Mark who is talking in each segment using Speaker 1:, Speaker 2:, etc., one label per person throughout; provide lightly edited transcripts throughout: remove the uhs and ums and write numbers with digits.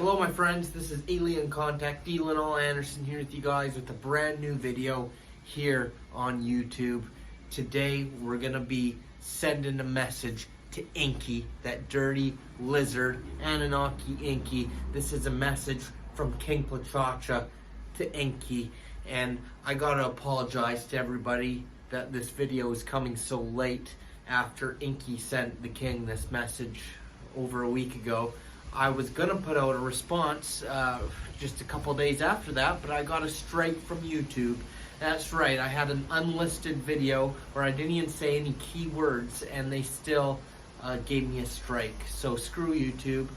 Speaker 1: Hello my friends, this is Alien Contactee Linol Anderson here with you guys with a brand new video here on YouTube. Today we're going to be sending a message to Enki, that dirty lizard, Anunnaki Enki. This is a message from King Pleiadians to Enki, and I gotta apologize to everybody that this video is coming so late after Enki sent the king this message over a week ago. I was gonna put out a response just a couple days after that, but I got a strike from YouTube. That's right, I had an unlisted video where I didn't even say any keywords and they still gave me a strike. So screw YouTube,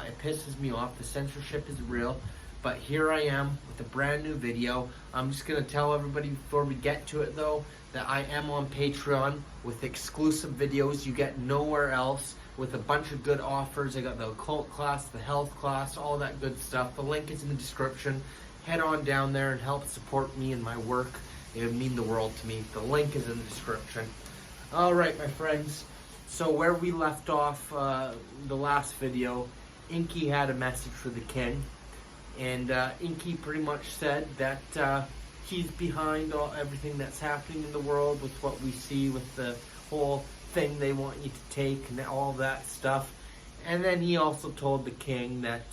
Speaker 1: it pisses me off, the censorship is real. But here I am with a brand new video. I'm just gonna tell everybody before we get to it though, that I am on Patreon with exclusive videos you get nowhere else, with a bunch of good offers. I got the occult class, the health class, all that good stuff. The link is in the description. Head on down there and help support me and my work. It would mean the world to me. The link is in the description. Alright my friends, so where we left off the last video, Enki had a message for the king. And Enki pretty much said that he's behind everything that's happening in the world with what we see with the whole thing they want you to take and all that stuff. And then he also told the king that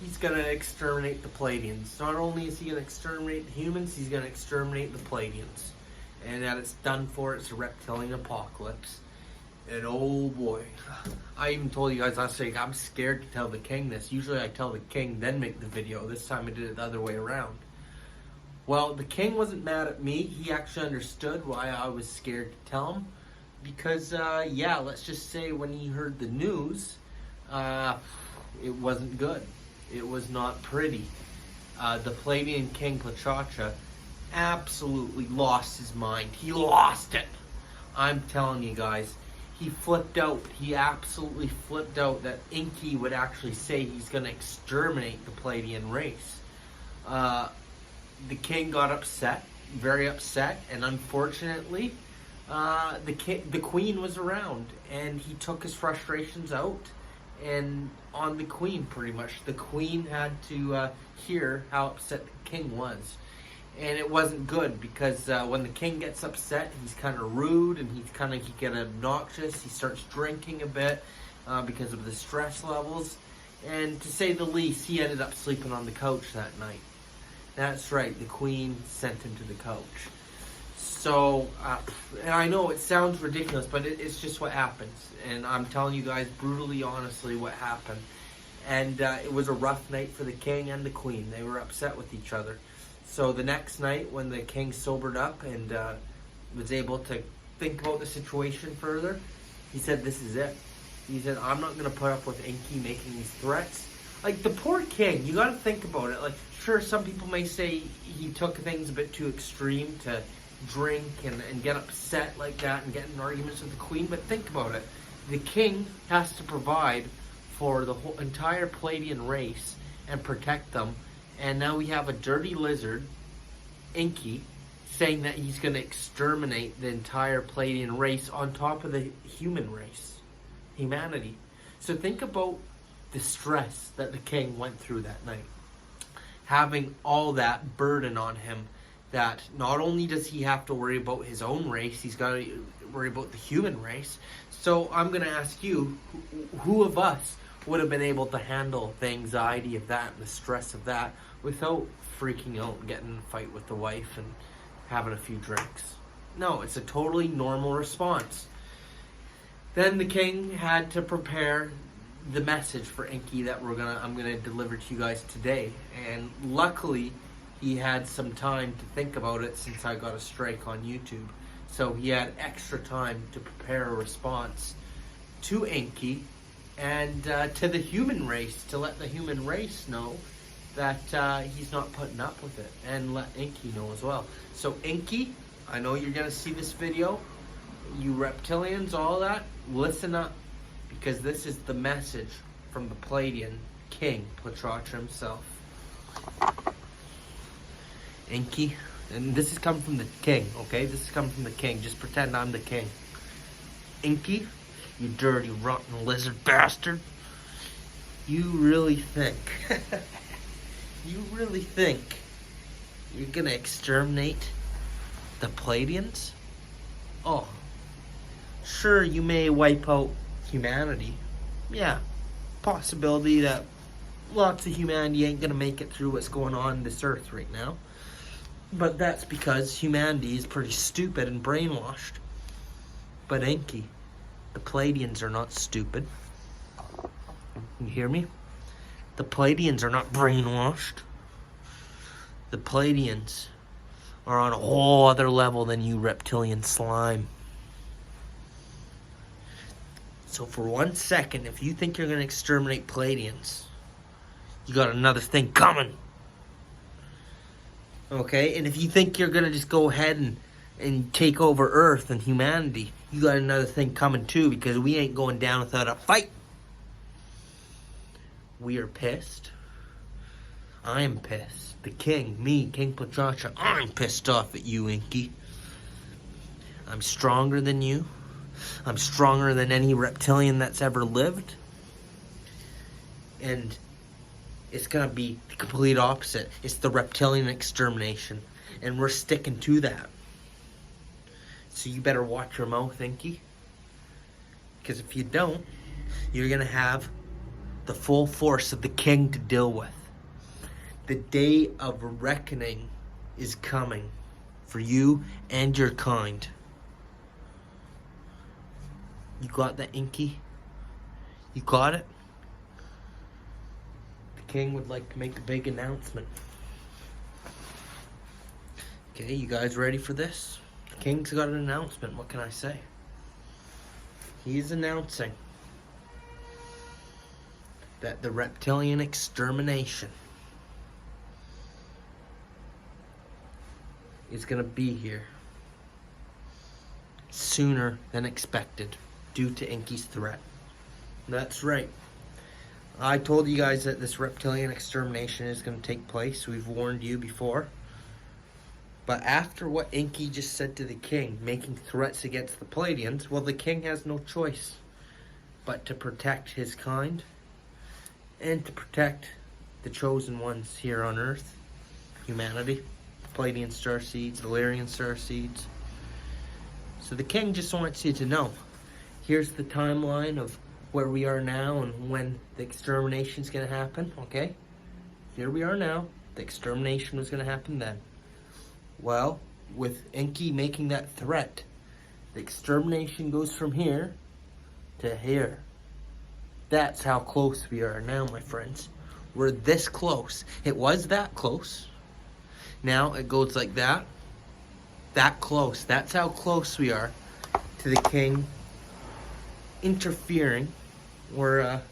Speaker 1: he's going to exterminate the Pleiadians. Not only is he going to exterminate the humans, he's going to exterminate the Pleiadians. And that it's done for. It's a reptilian apocalypse. And oh boy, I even told you guys last week, I'm scared to tell the king this. Usually I tell the king, then make the video. This time I did it the other way around. Well, the king wasn't mad at me. He actually understood why I was scared to tell him. Because, yeah, let's just say when he heard the news, it wasn't good. It was not pretty. The Pleiadian King Pleiadians absolutely lost his mind. He lost it. I'm telling you guys. He flipped out. He absolutely flipped out that Enki would actually say he's going to exterminate the Pleiadian race. The king got upset, very upset, and unfortunately, the queen was around, and he took his frustrations out and on the queen pretty much. The queen had to hear how upset the king was. And it wasn't good because when the king gets upset, he's kind of rude and he get obnoxious. He starts drinking a bit because of the stress levels. And to say the least, he ended up sleeping on the couch that night. That's right, the queen sent him to the couch. So, and I know it sounds ridiculous, but it's just what happens. And I'm telling you guys brutally, honestly, what happened. And it was a rough night for the king and the queen. They were upset with each other. So the next night, when the king sobered up and was able to think about the situation further, he said, this is it. He said, I'm not going to put up with Enki making these threats. Like, the poor king, you got to think about it. Like, sure, some people may say he took things a bit too extreme to drink and get upset like that and get in arguments with the queen, but think about it. The king has to provide for the whole entire Pleiadian race and protect them. And now we have a dirty lizard, Enki, saying that he's going to exterminate the entire Pleiadian race on top of the human race, humanity. So think about the stress that the king went through that night. Having all that burden on him, that not only does he have to worry about his own race, he's got to worry about the human race. So I'm going to ask you, who of us would have been able to handle the anxiety of that and the stress of that without freaking out and getting in a fight with the wife and having a few drinks? No, it's a totally normal response. Then the king had to prepare the message for Enki that I'm gonna deliver to you guys today. And luckily, he had some time to think about it since I got a strike on YouTube. So he had extra time to prepare a response to Enki and to the human race, to let the human race know that he's not putting up with it, and let Enki know as well. So Enki, I know you're going to see this video. You reptilians, all that, listen up, because this is the message from the Pleiadian King, Pleiadians himself. Enki, and this is coming from the king, okay? This is coming from the king. Just pretend I'm the king. Enki, you dirty, rotten lizard bastard. You really think, you're gonna exterminate the Pleiadians? Oh, sure, you may wipe out humanity. Yeah, possibility that lots of humanity ain't gonna make it through what's going on in this earth right now. But that's because humanity is pretty stupid and brainwashed. But Enki, the Pleiadians are not stupid. You hear me? The Pleiadians are not brainwashed. The Pleiadians are on a whole other level than you reptilian slime. So for 1 second, if you think you're going to exterminate Pleiadians, you got another thing coming. Okay? And if you think you're going to just go ahead and take over Earth and humanity, you got another thing coming too, because we ain't going down without a fight. We are pissed. I am pissed. The king, me, King Pleiadian, I'm pissed off at you, Enki. I'm stronger than you. I'm stronger than any reptilian that's ever lived. And it's going to be the complete opposite. It's the reptilian extermination. And we're sticking to that. So you better watch your mouth, Enki. Because if you don't, you're going to have the full force of the king to deal with. The day of reckoning is coming for you and your kind. You got that, Enki? You got it? The king would like to make a big announcement. Okay, you guys ready for this? The king's got an announcement. What can I say? He's announcing that the reptilian extermination is going to be here sooner than expected due to Enki's threat. That's right. I told you guys that this reptilian extermination is going to take place. We've warned you before. But after what Enki just said to the king, making threats against the Pleiadians, well, the king has no choice but to protect his kind and to protect the chosen ones here on Earth, humanity, Pleiadian starseeds, Valerian starseeds. So the king just wants you to know, here's the timeline of where we are now and when the extermination is going to happen, okay? Here we are now. The extermination was going to happen then. Well, with Enki making that threat, the extermination goes from here to here. That's how close we are now, my friends. We're this close. It was that close. Now it goes like that. That close. That's how close we are to the king interfering or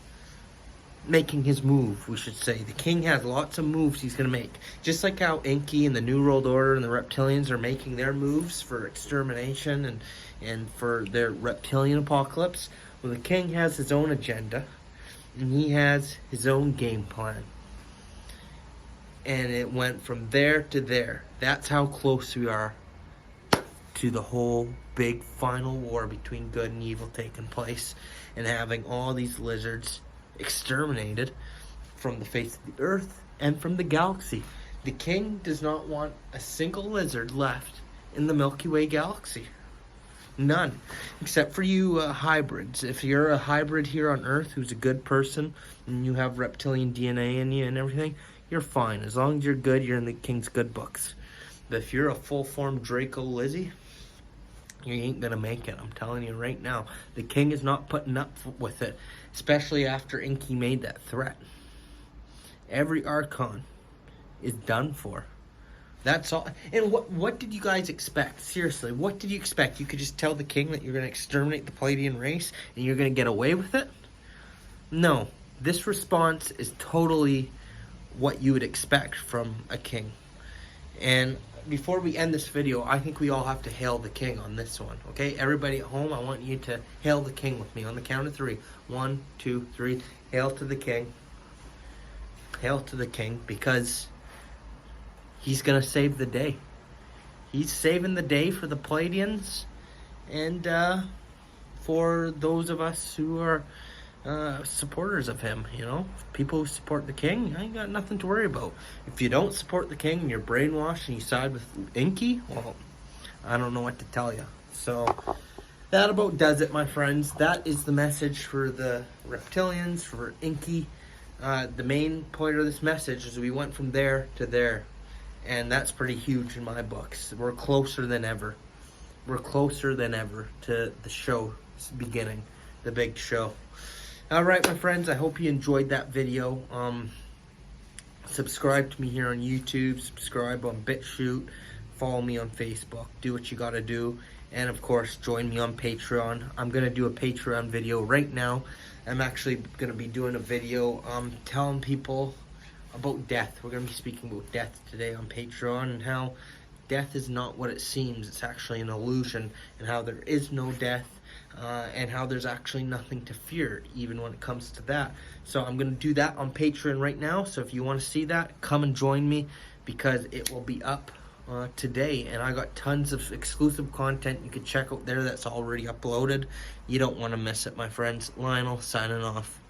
Speaker 1: making his move, we should say. The king has lots of moves he's going to make. Just like how Enki and the New World Order and the Reptilians are making their moves for extermination and for their reptilian apocalypse. Well, the king has his own agenda, and he has his own game plan. And it went from there to there. That's how close we are to the whole big final war between good and evil taking place, and having all these lizards exterminated from the face of the earth and from the galaxy. The king does not want a single lizard left in the Milky Way galaxy. None. Except for you hybrids. If you're a hybrid here on Earth who's a good person and you have reptilian DNA in you and everything, you're fine. As long as you're good, you're in the king's good books. But if you're a full-form Draco Lizzie, you ain't gonna make it. I'm telling you right now. The king is not putting up with it. Especially after Enki made that threat. Every Archon is done for. That's all. And what did you guys expect? Seriously, what did you expect? You could just tell the king that you're going to exterminate the Pleiadian race and you're going to get away with it? No. This response is totally what you would expect from a king. And before we end this video, I think we all have to hail the king on this one, okay? Everybody at home, I want you to hail the king with me on the count of 3. 1, 2, 3. Hail to the king. Hail to the king, because he's going to save the day. He's saving the day for the Pleiadians and for those of us who are supporters of him, you know. People who support the king, I ain't got nothing to worry about. If you don't support the king and you're brainwashed and you side with Enki, well, I don't know what to tell you. So that about does it, my friends. That is the message for the reptilians, for Enki. The main point of this message is we went from there to there, and that's pretty huge in my books. We're closer than ever. We're closer than ever to the show beginning, the big show. All right, my friends, I hope you enjoyed that video. Subscribe to me here on YouTube, subscribe on BitChute, follow me on Facebook, do what you gotta do, and of course, join me on Patreon. I'm gonna do a Patreon video right now. I'm actually gonna be doing a video telling people about death. We're gonna be speaking about death today on Patreon, and how death is not what it seems. It's actually an illusion, and how there is no death. And how there's actually nothing to fear, even when it comes to that. So I'm going to do that on Patreon right now. So if you want to see that, come and join me, because it will be up today. And I got tons of exclusive content you can check out there that's already uploaded. You don't want to miss it, my friends. Linol signing off.